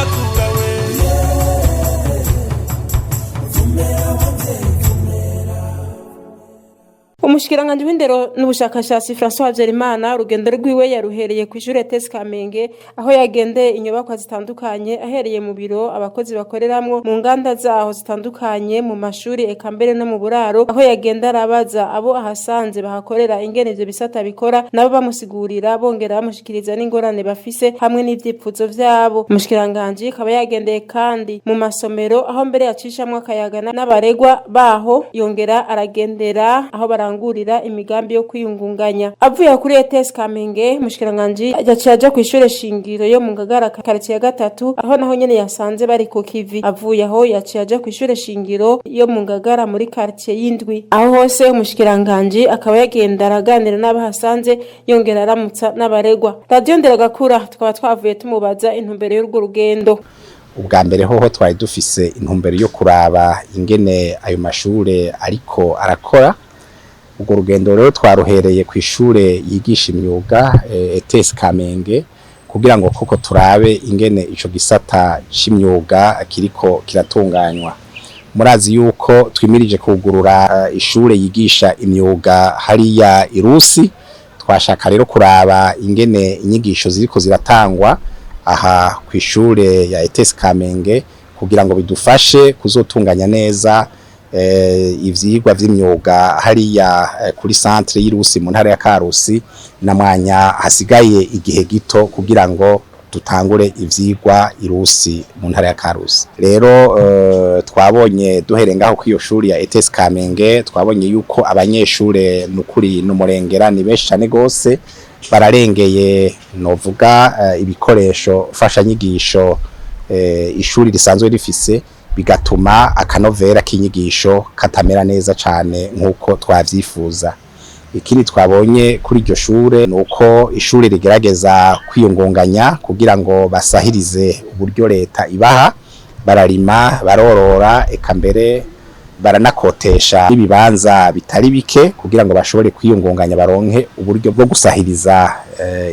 gakura we Umushikiranganje w'indero n'ubushakashatsi François Habyarimana urugendo rwiwe yaruhereye ku ishure ETS Kamenge aho yagendeye inyubakwa zitandukanye ahereye mu biro abakozi bakoreramwo mu nganda zaho zitandukanye mu mashuri eka mbere no mu buraro aho yagenda arabaza abo ahasanze bahakorera ingene ivyo bisata bikora nabo bamusigurira bongera bamushikiriza n'ingorane bafise hamwe n'ivyipfuzo vyabo. Umushikiranganje akaba yagendeye kandi mu masomero aho mbere yacishamwe akayagana n'abaregwa baho yongera aragendera aho barangurira imigambi yo kwiyungunganya. Avuye kuri ETS Kamenge mushikiranganje yaciye aja ku ishure shingiro yo mu Ngagara quartier ya 3 aho naho nyene yasanze bari ku kivi. Avuye aho yaciye aja ku ishure shingiro yo mu Ngagara muri quartier y'indwi aho hose umushikiranganje akaba yagenda araganira n'abahasanze yongera aramutsa n'abaregwa. Radio Nderagakura tukaba twavuye tumubaza intumbero y'urwo rugendo. Ubwa mbere hoho twari dufise intumbero yo kuraba ingene ayo mashure ariko arakora. Ubwo rugendo rero twaruhereye ku ishure yigisha imyuga ETS Kamenge kugira ngo koko turabe ingene ico gisata c'imyuga kiriko kiratunganywa. Murazi yuko twimirije kugurura ishure yigisha imyuga hariya Irusi, twashaka rero kuraba ingene inyigisho ziriko ziratangwa aha ku ishure ya ETS Kamenge kugira ngo bidufashe kuzotunganya neza ivyigwa vy'imyuga hariya kuri centre y'Irusi mu ntara ya Karusi na mwanya hasigaye igihe gito kugira ngo dutangure ivyigwa Irusi mu ntara ya Karusi. Rero twabonye duherengaho ku iyo shuri ya ETS Kamenge twabonye yuko abanyeshure nukuri n'umurengera ni benshi cyane gose bararengeye novuga ibikoresho fasha nyigisho ishuri risanzwe rifise bigatuma akanovera k'inyigisho katamera neza cyane nkuko twavyifuza. Ikindi twabonye kuri iryo shure nuko ishure rigerageza kwiyungunganya kugira ngo basahirize uburyo leta ibaha, bararima barorora eka mbere baranakotesha ibibanza bitari bike kugira ngo bashobore kwiyungunganya baronke uburyo bwo gusahiriza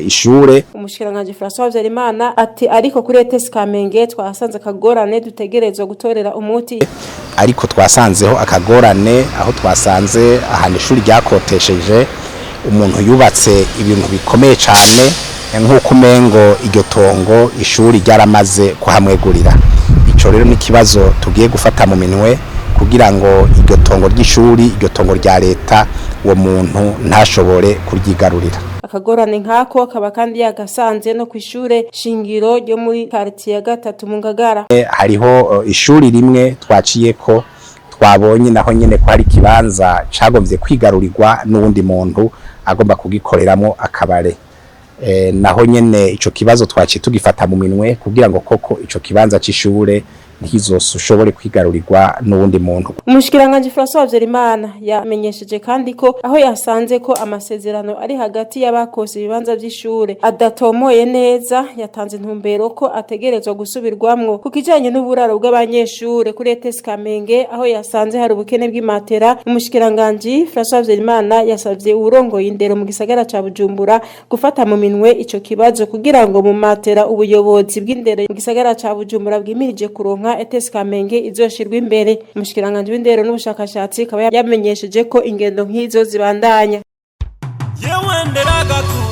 ishure. Umushikiranganje François Habyarimana ati ariko kuri ETS Kamenge twasanze akagorane dutegerezwa gutorera umuti. Ariko twasanzeho akagorane aho twasanze ahantu ishuri ryakotesheje umuntu yubatse ibintu bikomeye cyane nk'uko umengo iryo tongo ishuri ryaramaze kuhamwegurira. Ico rero ni kibazo tugiye gufata mu minwe kugira ngo iryo tongo ry'ishuri iryo tongo rya leta uwo muntu ntashobore kuryigarurira. Akagorane nkako kaba kandi yagasanze no kwishure shingiro ryo muri quartier ya 3 mu Ngagara. Hariho ishuri rimwe twaciye ko twabonye naho nyene ko hari kibanza cagomvye kwigarurirwa n'uwundi muntu agomba kugikoreramo akabare. Naho nyene ico kibazo twaciye tugifata mu minwe kugira ngo koko ico kibanza c'ishure ntizoshobore kwigarurirwa n'uwundi muntu. Umushikiranganje François Habyarimana yamenyesheje kandi ko aho yasanze ko amasezerano ari hagati y'abakose ibibanza by'ishure adatomoye neza yatanze intumbero ko ategerezwa gusubirwamwo ku kijanye n'uburaro bw'abanyeshure kuri ETS Kamenge aho yasanze hari ubukene bw'imatera. Umushikiranganje François Habyarimana yasavye urongoye indero mu gisagara ca Bujumbura gufata mu minwe ico kibazo kugira ngo mu matera ubuyobozi bw'indero mu gisagara ca Bujumbura bwimirije kuronka ETS Kamenge izoshirwa imbere. Umushikiranganje w'indero n'ubushakashatsi akaba yamenyesheje ko ingendo nk'izo zibandanya. Yewe Nderagakura